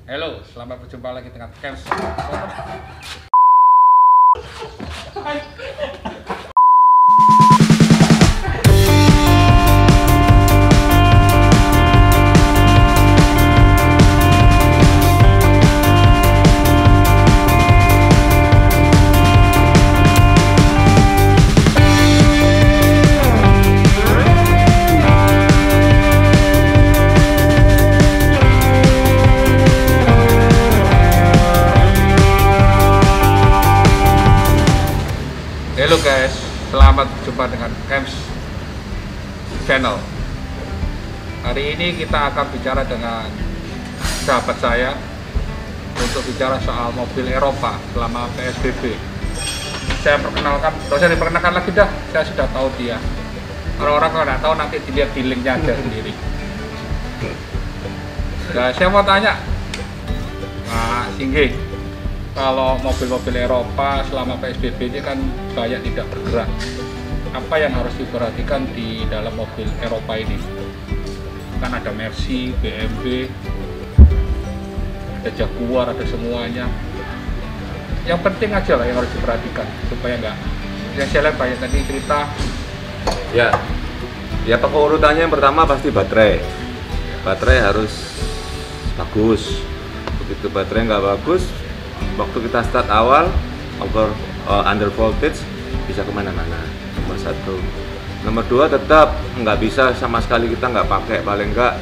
Halo, selamat berjumpa lagi dengan Camps. Halo guys, selamat berjumpa dengan Camps Channel. Hari ini kita akan bicara dengan sahabat saya untuk bicara soal mobil Eropa selama PSBB. Saya perkenalkan, tidak usah diperkenalkan lagi dah, saya sudah tahu dia. Orang-orang kalau nggak tahu nanti dilihat di linknya aja sendiri. Nah, saya mau tanya, Pak Singgih, kalau mobil-mobil Eropa selama PSBB ini kan banyak tidak bergerak. Apa yang harus diperhatikan di dalam mobil Eropa ini? Kan ada Mercy, BMW, ada Jaguar, ada semuanya. Yang penting aja lah yang harus diperhatikan supaya nggak. Yang saya lihat banyak tadi cerita. Ya pokok urutannya yang pertama pasti baterai. Baterai harus bagus. Begitu baterai nggak bagus, waktu kita start awal under voltage bisa kemana-mana. Nomor satu. Nomor dua, tetap nggak bisa sama sekali kita nggak pakai, paling nggak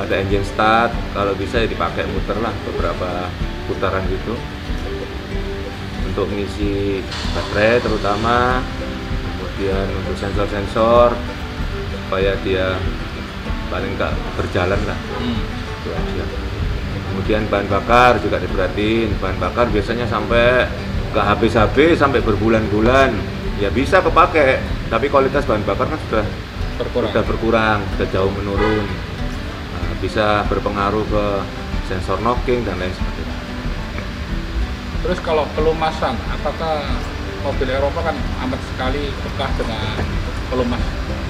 ada engine start, kalau bisa ya dipakai muter lah beberapa putaran gitu untuk mengisi baterai terutama, kemudian untuk sensor-sensor supaya dia paling nggak berjalan lah. Itu aja. Kemudian bahan bakar juga diperhatiin, bahan bakar biasanya sampai nggak habis-habis sampai berbulan-bulan ya bisa kepake, tapi kualitas bahan bakar kan sudah berkurang, sudah jauh menurun. Nah, bisa berpengaruh ke sensor knocking dan lain sebagainya. Terus kalau pelumasan, apakah mobil Eropa kan amat sekali pekah dengan pelumas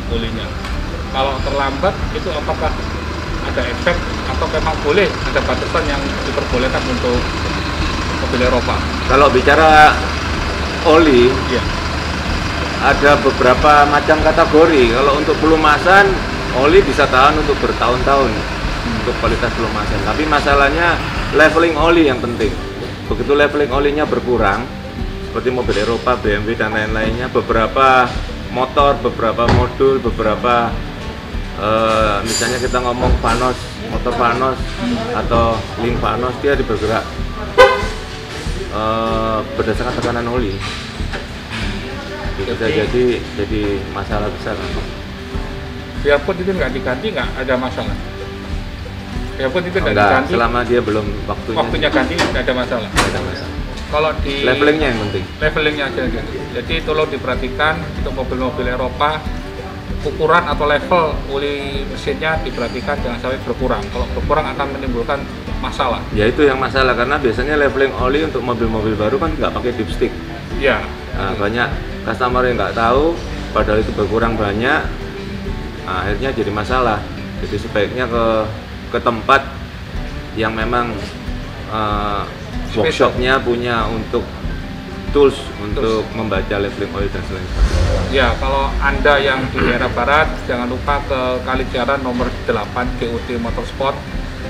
olinya? Kalau terlambat itu apakah ada efek atau memang boleh ada batasan yang diperbolehkan untuk mobil Eropa? Kalau bicara oli, ya, ada beberapa macam kategori. Kalau untuk pelumasan, oli bisa tahan untuk bertahun-tahun untuk kualitas pelumasan. Tapi masalahnya leveling oli yang penting. Begitu leveling olinya berkurang, seperti mobil Eropa, BMW dan lain-lainnya, beberapa motor, beberapa modul, beberapa misalnya kita ngomong Vanos, motor Vanos atau link Vanos, dia bergerak berdasarkan tekanan oli. Bisa jadi masalah besar. Biarpun itu nggak diganti nggak ada masalah. Biarpun itu nggak Enggak, diganti, selama dia belum waktunya ganti nggak ada masalah. nggak ada masalah. Kalau di Levelingnya yang penting. levelingnya aja gitu. Jadi tolong diperhatikan untuk mobil-mobil Eropa, ukuran atau level oli mesinnya diperhatikan jangan sampai berkurang. Kalau berkurang akan menimbulkan masalah. Ya itu yang masalah, karena biasanya leveling oli untuk mobil-mobil baru kan nggak pakai dipstick. Ya. Nah, banyak customer yang nggak tahu, padahal itu berkurang banyak. Nah, akhirnya jadi masalah. Jadi sebaiknya ke tempat yang memang workshopnya punya untuk tools untuk membaca leveling oil dan sebagainya. Ya, kalau Anda yang di daerah barat, jangan lupa ke Kalijaran nomor 8 GUT Motorsport.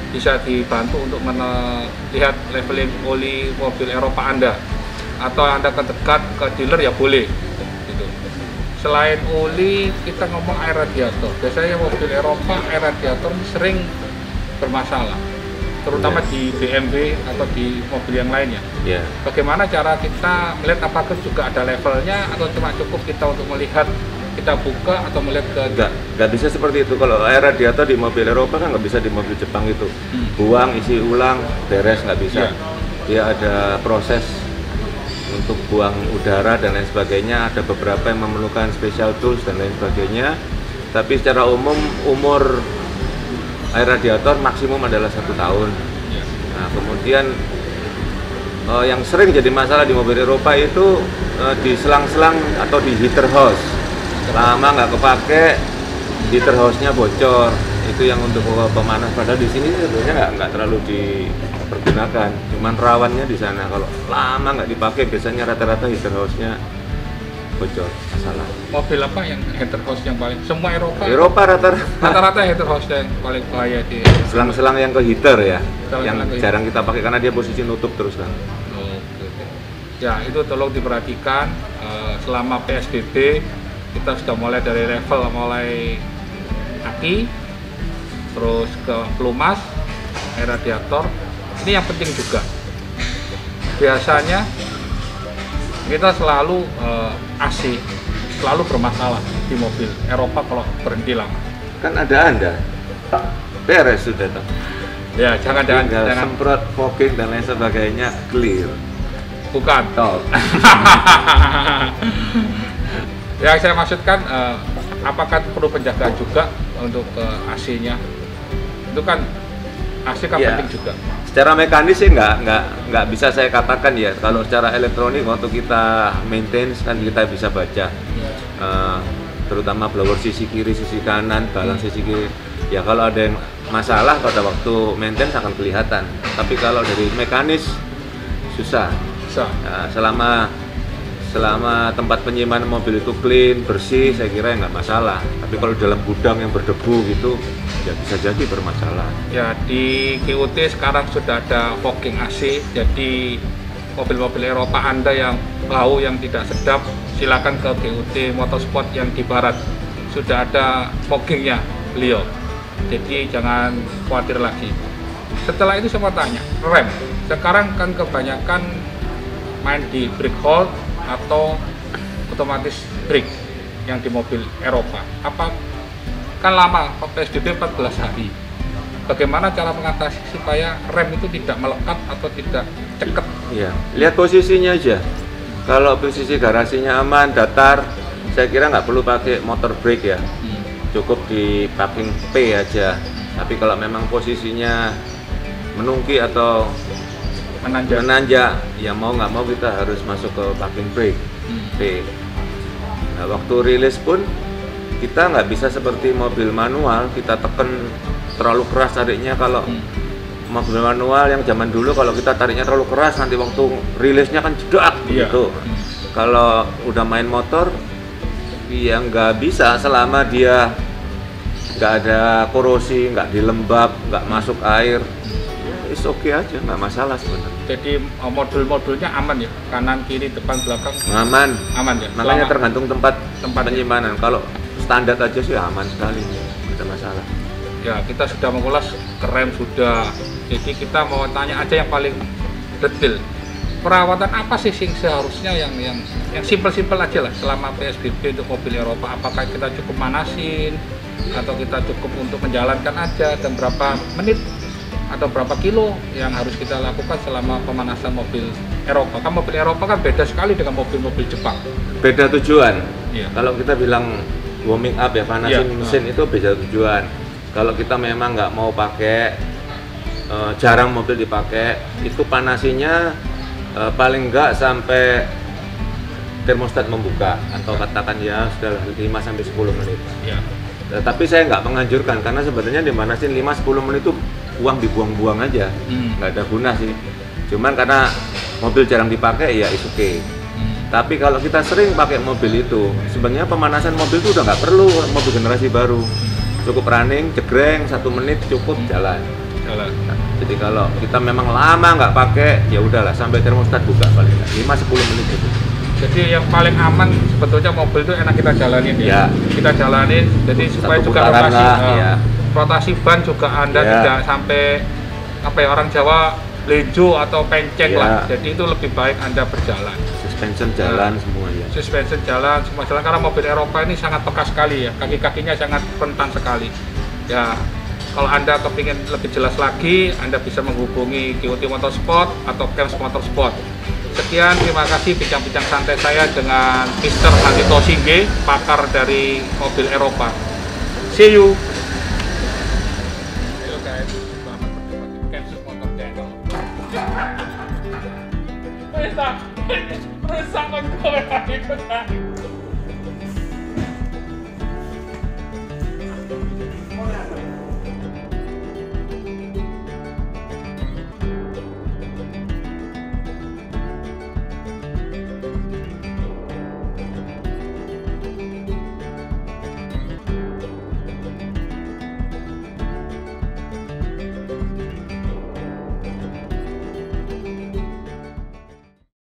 Bisa dibantu untuk melihat leveling oli mobil Eropa Anda. Atau Anda dekat ke dealer ya boleh. Gitu. Selain oli, kita ngomong air radiator. Biasanya mobil Eropa air radiator sering bermasalah, terutama di BMW atau di mobil yang lainnya. Ya. Bagaimana cara kita melihat apakah juga ada levelnya atau cuma cukup kita untuk melihat, kita buka atau melihat ke... Nggak bisa seperti itu. Kalau air radiator di mobil Eropa kan nggak bisa di mobil Jepang itu. Buang, isi ulang, beres, nggak bisa. Dia ada proses untuk buang udara dan lain sebagainya. Ada beberapa yang memerlukan special tools dan lain sebagainya. Tapi secara umum umur air radiator maksimum adalah 1 tahun. Nah, kemudian yang sering jadi masalah di mobil Eropa itu di selang-selang atau di heater hose. Lama nggak kepake, heater hose-nya bocor. itu yang untuk pemanas. Padahal di sini sebenarnya nggak terlalu dipergunakan, cuman rawannya di sana. Kalau lama nggak dipakai, biasanya rata-rata heater house-nya bocor, masalah. Mobil apa yang heater house yang paling? Semua Eropa? Eropa Rata-rata heater house yang paling bahaya di selang-selang yang ke heater ya, yang Selang-selang ke jarang kita pakai karena dia posisi nutup terus kan. Ya, itu tolong diperhatikan. Selama PSBB kita sudah mulai dari level mulai aki, terus ke pelumas, radiator. Ini yang penting juga. Biasanya kita selalu AC selalu bermasalah di mobil Eropa kalau berhenti lama. Kan ada Anda, beres sudah toh. Ya, jangan semprot fogging dan lain sebagainya, clear. Bukan. Top. Yang saya maksudkan, apakah perlu penjagaan juga untuk AC-nya? Itu kan AC kan Ya. penting juga. Secara mekanis sih nggak bisa saya katakan ya. Kalau secara elektronik waktu kita maintenance kan kita bisa baca, terutama blower sisi kiri, sisi kanan, balance sisi kiri. Ya kalau ada yang masalah pada waktu maintenance akan kelihatan. Tapi kalau dari mekanis susah. Nah, selama tempat penyimpanan mobil itu clean, bersih, saya kira nggak masalah. Tapi kalau dalam gudang yang berdebu gitu, ya bisa jadi bermasalah. Ya, di GUT sekarang sudah ada fogging AC. Jadi mobil-mobil Eropa Anda yang bau yang tidak sedap, silakan ke GUT Motorsport yang di barat. Sudah ada foggingnya beliau. Jadi jangan khawatir lagi. Setelah itu saya mau tanya, rem. Sekarang kan kebanyakan main di brake hold atau otomatis brake yang di mobil Eropa. Apa kan lama PSBB 14 hari. Bagaimana cara mengatasi supaya rem itu tidak melekat atau tidak ceket? Iya, lihat posisinya aja. Kalau posisi garasinya aman, datar, saya kira nggak perlu pakai motor brake ya. Cukup di parking P aja. Tapi kalau memang posisinya menungki atau menanjak, ya mau nggak mau kita harus masuk ke parking brake P. Nah, waktu rilis pun kita nggak bisa seperti mobil manual, kita tekan terlalu keras tariknya. Kalau mobil manual yang zaman dulu kalau kita tariknya terlalu keras, nanti waktu rilisnya kan jedak gitu. Kalau udah main motor, ya nggak bisa selama dia nggak ada korosi, nggak dilembab, nggak masuk air. It's okay aja, nggak masalah sebenarnya. Jadi modul-modulnya aman ya, kanan, kiri, depan, belakang Aman ya. Makanya tergantung tempat Tempatnya. penyimpanan. Kalau standar aja sih aman sekali, nggak ada masalah. Ya, kita sudah mengulas rem sudah. Jadi kita mau tanya aja yang paling detail. Perawatan apa sih yang seharusnya yang simpel-simpel aja lah selama PSBB untuk mobil Eropa? Apakah kita cukup manasin atau kita cukup untuk menjalankan aja, dan berapa menit atau berapa kilo yang harus kita lakukan selama pemanasan mobil Eropa? Kan mobil Eropa kan beda sekali dengan mobil-mobil Jepang. Beda tujuan. Iya. Kalau kita bilang warming up ya, panasin mesin, itu beda tujuan. Kalau kita memang nggak mau pakai, jarang mobil dipakai, itu panasinya paling nggak sampai termostat membuka, atau katakan ya sudah 5-10 menit. Ya. Tapi saya nggak menganjurkan, karena sebenarnya dimanasin 5-10 menit itu uang dibuang-buang aja, nggak ada guna sih. Cuman karena mobil jarang dipakai ya is okay. Tapi kalau kita sering pakai mobil itu, sebenarnya pemanasan mobil itu udah nggak perlu. Mobil generasi baru cukup running, jegreng 1 menit cukup jalan. Nah, jadi kalau kita memang lama nggak pakai, ya udahlah sampai termostat buka paling nggak 5-10 menit itu. Jadi yang paling aman sebetulnya mobil itu enak kita jalanin ya. Kita jalanin, jadi supaya Satu juga putaran rotasi, lah, ya. rotasi ban juga Anda tidak sampai apa ya, orang Jawa lejo atau penceng lah. Jadi itu lebih baik Anda berjalan. Suspension jalan semua ya. Suspension jalan semua jalan, karena mobil Eropa ini sangat peka sekali ya, kaki-kakinya sangat rentan sekali. Ya, kalau Anda kepingin lebih jelas lagi, Anda bisa menghubungi GUT Motorsport atau Kems Motorsport. Sekian, terima kasih bincang-bincang santai saya dengan Mr. Andito Singge, pakar dari mobil Eropa. See you. Halo guys, selamat berjumpa di Kems Motor Channel. Rusak, rusak